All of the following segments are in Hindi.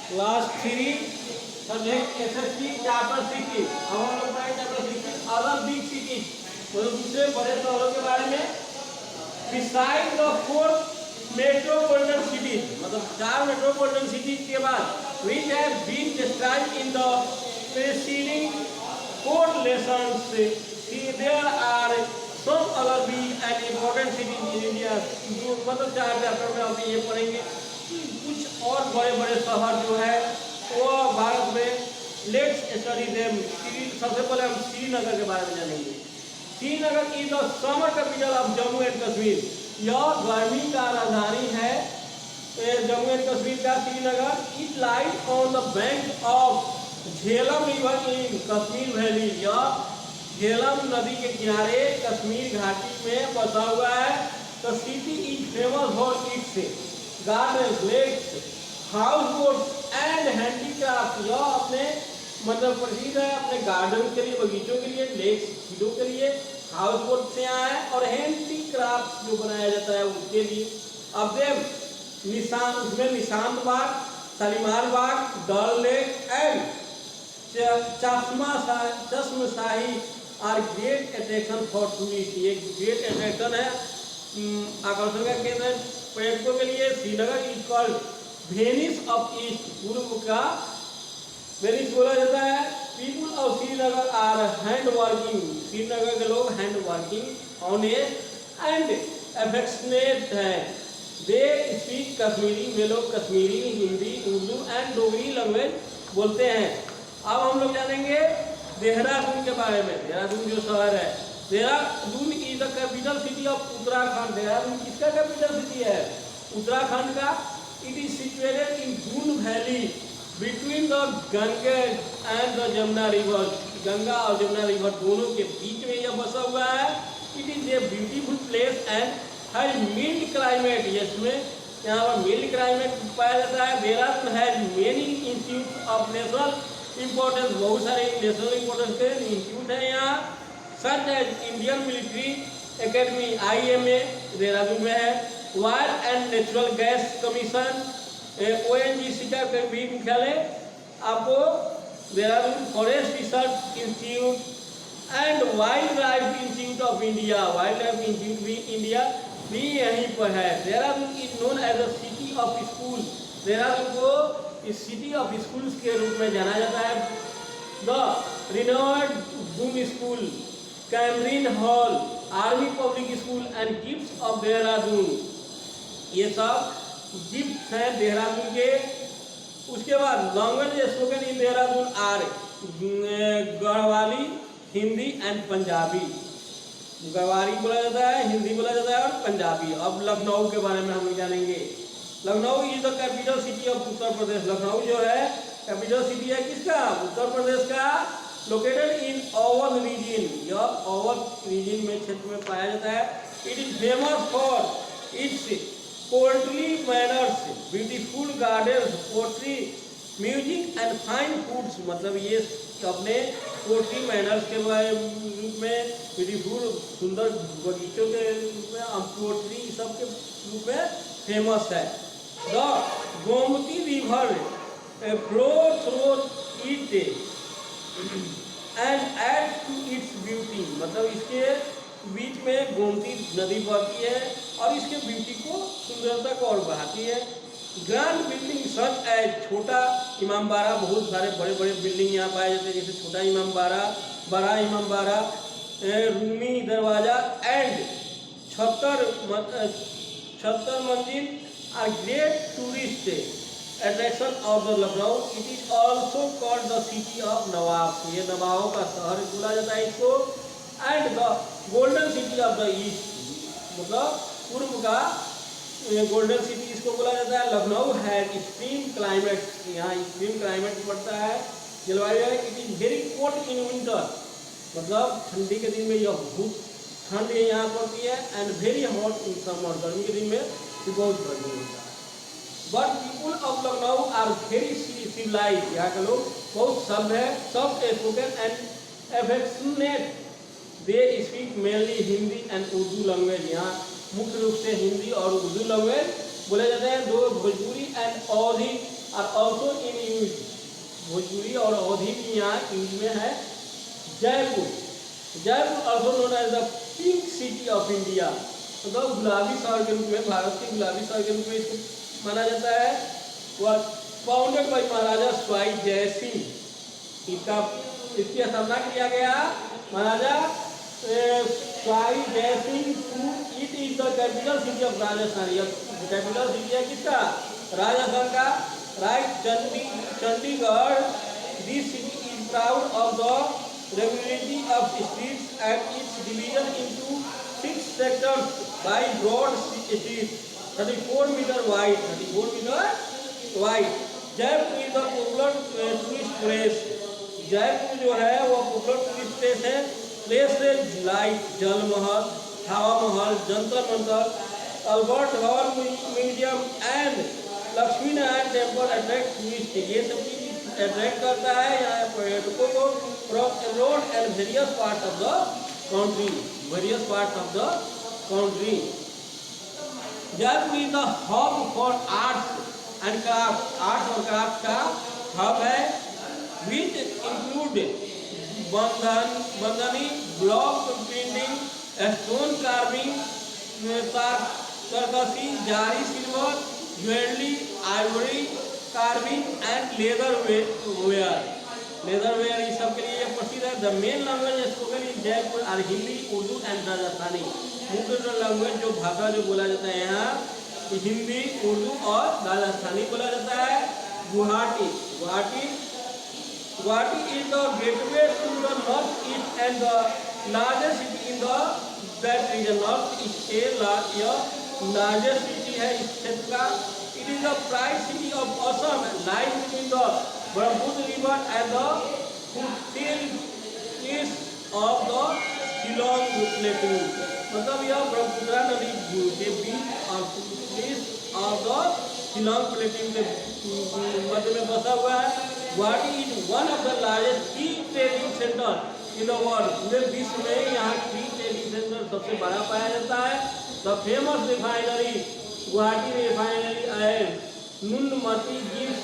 Class 3 subject SST chapter 16। अब हम लोग पढ़ेंगे चैप्टर 16 अदर बिग सिटी, मतलब दूसरे बड़े शहरों के बारे में। बिसाइड द 4 मेट्रोपॉलिटन सिटीज, मतलब 4 मेट्रोपॉलिटन सिटीज के बाद which have been described in the preceding 4 lessons, there are some other big and important cities in India. मतलब 4 चैप्टर में हम ये पढ़ेंगे कि कुछ और बड़े बड़े शहर जो है वो भारत में। Let's study them. सबसे पहले हम श्रीनगर के बारे में जानेंगे। Srinagar is the summer capital of Jammu and Kashmir. यह गर्मी का राजधानी है जम्मू एंड कश्मीर का Srinagar. It lies on the bank of Jhelum river in Kashmir valley. यह झेलम नदी के किनारे कश्मीर घाटी में बसा हुआ है। The city is famous for its gardens, lakes, house boats and handicraft. यह अपने मतलब प्रसिद्ध है अपने गार्डन के लिए, बगीचों के लिए, लेक्स झीलों के लिए, हाउस बोट से यहाँ है, और हैंडीक्राफ्ट जो बनाया जाता है उसके लिए। अब निशान उसमें Nishant Bagh, Shalimar Bagh, Dal lake and Chashmashahi are great attraction for tourist. ये ग्रेट अट्रैक्शन है, आकर्षण का केंद्र है पर्यटकों के लिए। Srinagar is called Venice of East, पूर्व का वेनिस बोला जाता है। People of Srinagar are hand working. Srinagar के लोग hand working, honest and affectionate हैं। दे स्पीक कश्मीरी, वे लोग कश्मीरी, हिंदी, उर्दू एंड डोगरी लैंग्वेज बोलते हैं। अब हम लोग जानेंगे देहरादून के बारे में। देहरादून जो शहर है, Dehradun is the capital city of Uttarakhand. Dehradun किसका कैपिटल सिटी है? उत्तराखंड का। It is situated in Doon valley between the Ganga and the Jamuna river. Ganga और जमुना रिवर दोनों के बीच में यह बसा हुआ है। It is a beautiful place and has mild climate. इसमें यहाँ पर मिल्ड क्लाइमेट पाया जाता है। Dehradun has many institute of national importance, बहुत सारे नेशनल इम्पोर्टेंस के इंस्टीट्यूट हैं यहाँ। Such as Indian military academy IMA Dehradun में है। Wire and natural gas commission ONGC का भी मुख्यालय आपको Dehradun. Forest research institute and wild life institute of India, wild life institute भी इंडिया भी यहीं पर है। Dehradun is known as a city of school. Dehradun को इस सिटी ऑफ स्कूल्स के रूप में जाना जाता है। The renovated Doon school, Cambrian hall, army public school and gifts of Dehradun, ये सब गिफ्ट हैं देहरादून के। उसके बाद language spoken in Dehradun are Garhwali, Hindi and Punjabi. Garhwali बोला जाता है, हिंदी बोला जाता है और पंजाबी। अब लखनऊ के बारे में हम जानेंगे। Lucknow is the capital city of Uttar Pradesh. Lucknow जो है कैपिटल सिटी है किसका? उत्तर प्रदेश का। लोकेटेड इन अवध रीजन, यह अवध रीजन में क्षेत्र में पाया जाता है। It is famous for it's poultry manners, beautiful gardens, poultry music and fine foods. मतलब ये अपने पोल्ट्री मैनर्स के रूप में, ब्यूटीफुल सुंदर बगीचों के रूप में, पोल्ट्री सब के रूप में फेमस है। The Gomti river flow through it and add to its beauty. मतलब इसके बीच में गोमती नदी बहती है और इसके ब्यूटी को, सुंदरता को और बढ़ाती है। ग्रैंड बिल्डिंग सच एज छोटा इमामबाड़ा, बहुत सारे बड़े बड़े बिल्डिंग यहाँ पाए जाते हैं, जैसे छोटा इमामबाड़ा, बड़ा इमामबाड़ा, रूमी दरवाजा and 76 Manzil are great tourist attraction of the Lucknow. It is also called the city of Nawab. ये नवाबों का शहर बोला जाता है इसको। And the golden city of the east, मतलब पूर्व का गोल्डन सिटी इसको बोला जाता है। लखनऊ है एक्सट्रीम क्लाइमेट, यहाँ एक्सट्रीम क्लाइमेट पड़ता है, जलवायु है। It is very cold in winter, मतलब ठंडी के दिन में यह बहुत ठंड यहाँ पड़ती है। And very hot in summer, गर्मी के दिन में बहुत गर्मी होता है। But people of Lucknow are very civilised, यहाँ के लोग बहुत सभ्य है, soft spoken and affectionate. They speak mainly Hindi and Urdu language. यहाँ मुख्य रूप से हिंदी और उर्दू लैंग्वेज बोले जाते हैं। दो Bhojpuri and Awadhi are also in use. Bhojpuri और अवधी भी यहाँ यूज में है। Jaipur, Jaipur also known as the pink city of India, मतलब गुलाबी शहर के रूप में, भारत के गुलाबी शहर के रूप में इसको माना जाता है। वह फाउंडेड बाई महाराजा स्वाई जय सिंह, इसकी स्थापना किया गया Maharaja Sawai Jai Singh. It is the capital city of Rajasthan, capital city है किसका? राजस्थान का। Right, Chandigarh, this city is proud of the regularity of streets and its division into 6 sectors by broad street 34 metre wide, 34 metre wide. Jaipur is the popular tourist place, Jaipur जो है वो पॉपुलर टूरिस्ट प्लेस है। Place like Jal Mahal, Hawa Mahal, Jantar Mantar, Albert Hall museum and Lakshmi Narayan temple attract tourist. ये सब चीज अट्रैक्ट करता है यहाँ पर्यटकों को from abroad and various part of the country, various part of the country. Jaipur is the hub for arts and craft, arts और क्राफ्ट का हब है। Which include Bandhani, block printing, stone carving, Tarkashi, Jari silver, jewellery, ivory carving and leather ware, leather ware इस सब के लिए प्रसिद्ध है। The main language spoken in Jaipur are Hindi, Urdu and Rajasthani. मुख्य लैंग्वेज जो भाषा जो बोला जाता है यहाँ हिंदी, उर्दू और राजस्थानी बोला जाता है। Guwahati, Guwahati is the gateway to the north-east and the largest city in that region. North-east से largest city है इस क्षेत्र का। It is the pride city of Assam and lies between the Brahmaputra river and the foothills of the Shillong Plateau। मतलब यह ब्रह्मपुत्रा नदी के बीच और foothills of the Shillong Plateau के मध्य में बसा हुआ है। Guwahati is one of the largest T trading centre in the world, पूरे विश्व में यहाँ टी ट्रेडिंग सेंटर सबसे बड़ा पाया जाता है। The famous refinery Guwahati refinery and Noonmati gives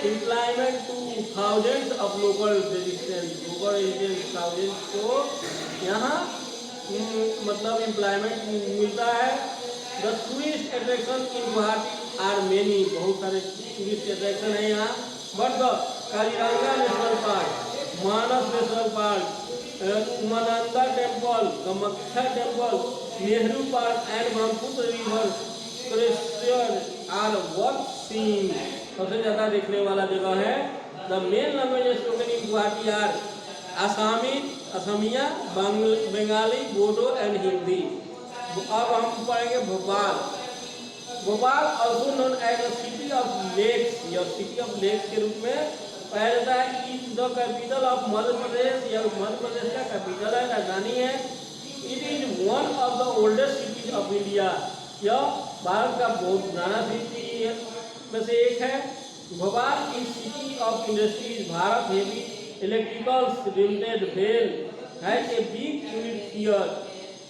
employment to thousands of local residents, thousands को यहाँ मतलब एम्प्लॉयमेंट मिलता है। The tourist attraction in Guwahati are many, बहुत सारे टूरिस्ट अट्रैक्शन है यहाँ। But the Kaziranga national park, Manas national park, Umananda temple, Kamakhya temple, Nehru park and Brahmaputra river क्रेस्टर आर वर्थ सीइंग, सबसे ज़्यादा देखने वाला जगह है। The main language spoken in Guwahati are Assamese, Asamiya, Bengali, Bodo and Hindi. अब हम पढ़ेंगे Bhopal. Bhopal also known as city of lakes, या सिटी ऑफ लेक्स के रूप में पाया जाता है। Is the capital of Madhya Pradesh, यह मध्य प्रदेश का कैपिटल है, राजधानी है। It is one of the oldest cities of India, यह भारत का बहुत पुराना सिटी में से एक है। Bhopal is city of industries, Bharat heavy electricals limited भेल has a big unit here.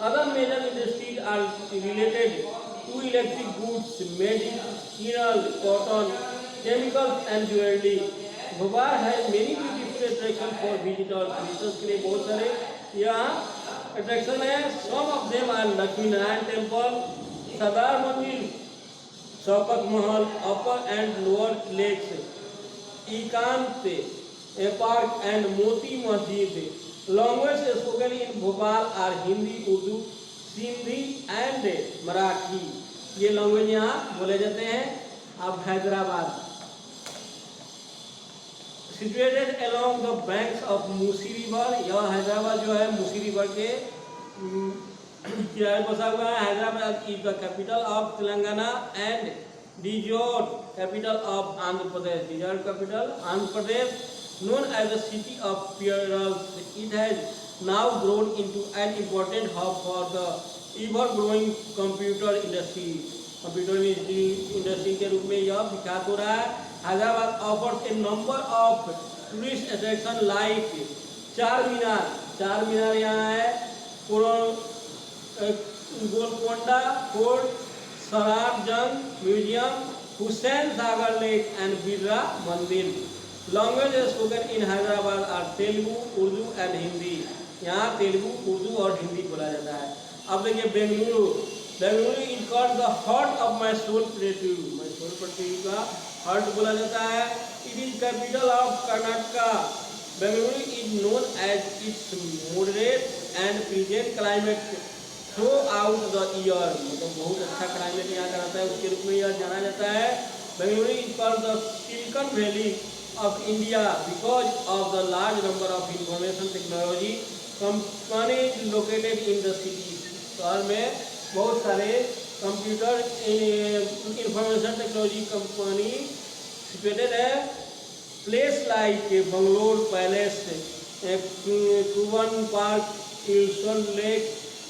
Other major industries are related to electric goods, medicinal, cotton, chemicals and jewelry. Bhopal है many beautiful attraction for visitors, visitors के लिए बहुत सारे यहाँ attraction है। Some of them are Lakshmi Narayan temple, Sardar Mandir, Shaukat Mahal, upper and lower lakes, Ekant park and Moti Masjid. Language spoken in Bhopal are Hindi, Urdu, Sindhi and Marathi, ये लैंग्वेज यहाँ बोले जाते हैं। अब Hyderabad, situated along the banks of Musi river, यह हैदराबाद जो है मूसी रिवर के किनारे बसा हुआ है। Hyderabad is the capital of Telangana and de jure capital of Andhra Pradesh, de jure capital Andhra Pradesh. known as the city of pearls, it has now grown into an important hub for the ever-growing computer industry. Computer industry के रूप में यह विकास हो रहा है। Hyderabad offers a number of tourist attraction like Char Minar यहाँ है, Golconda fort, Salar Jung museum, Hussain Sagar lake and Birla Mandir. Language spoken in Hyderabad are Telugu, Urdu and Hindi. यहाँ तेलुगु, उर्दू और हिंदी बोला जाता है। अब देखिए Bengaluru. Bengaluru is called the heart of Mysore plateau. Mysore plateau का हार्ट बोला जाता है। It is capital of Karnataka. Bengaluru is known as its moderate and pleasant climate throughout the year. मतलब बहुत अच्छा क्लाइमेट यहाँ का रहता है, उसके रूप में यह जाना जाता है। Bengaluru is called the silicon valley of India because of the large number of information technology companies located in the city। शहर में बहुत सारे computer information technology company situated है। Place like Bangalore palace, Cubbon park, इल्सन lake,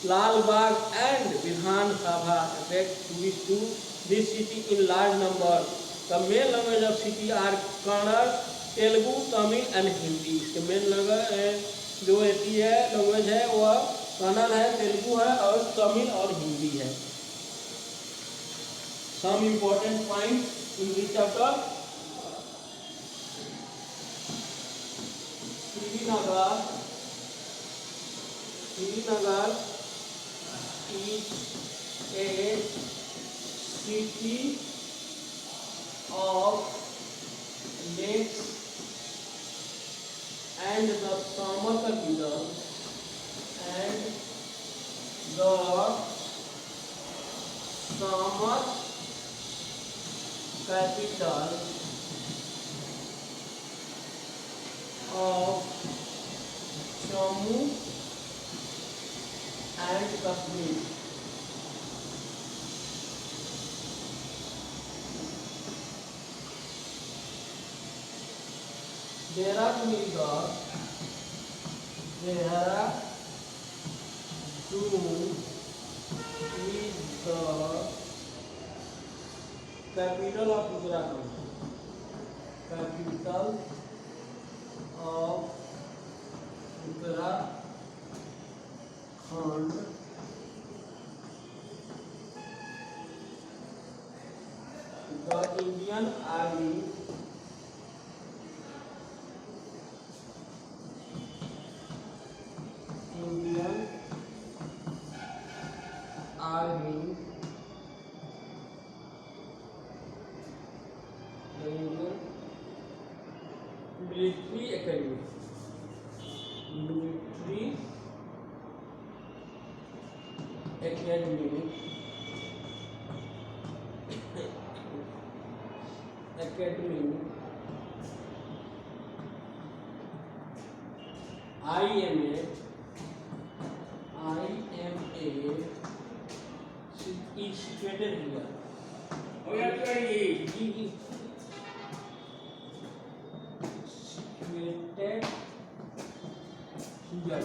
Lal Bagh and Vidhan Sabha attract tourists to this city in large number। The main language of city are Kannada, Telugu, Tamil and Hindi. इसके मेन लैंग्वेज जो रहती है लैंग्वेज है वह कन्नड़ है, तेलुगु है और तमिल और हिंदी है। Some important points in this chapter। Srinagar is a city of lakes and the summer capital and the summer capital of Jammu and Kashmir। Dehradun is the capital of Uttarakhand। capital of Uttarakhand। The Indian Army military academy IMA is situated here। situated here।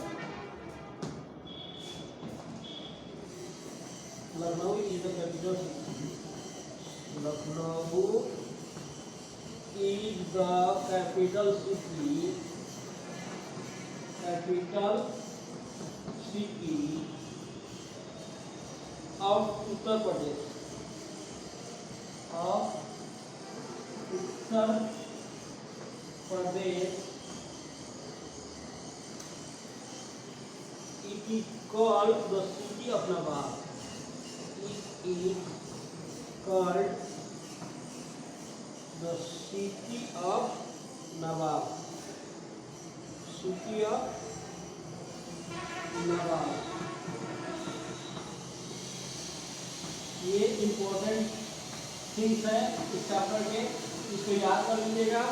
Lucknow is the capital city। Lucknow is the capital city of Uttar Pradesh। It is called the city of Nawab। It is called the city of Nawab। city of Nawab। ये इम्पोर्टेंट थिंग्स है इस चैप्टर के, इसको याद कर लीजिएगा।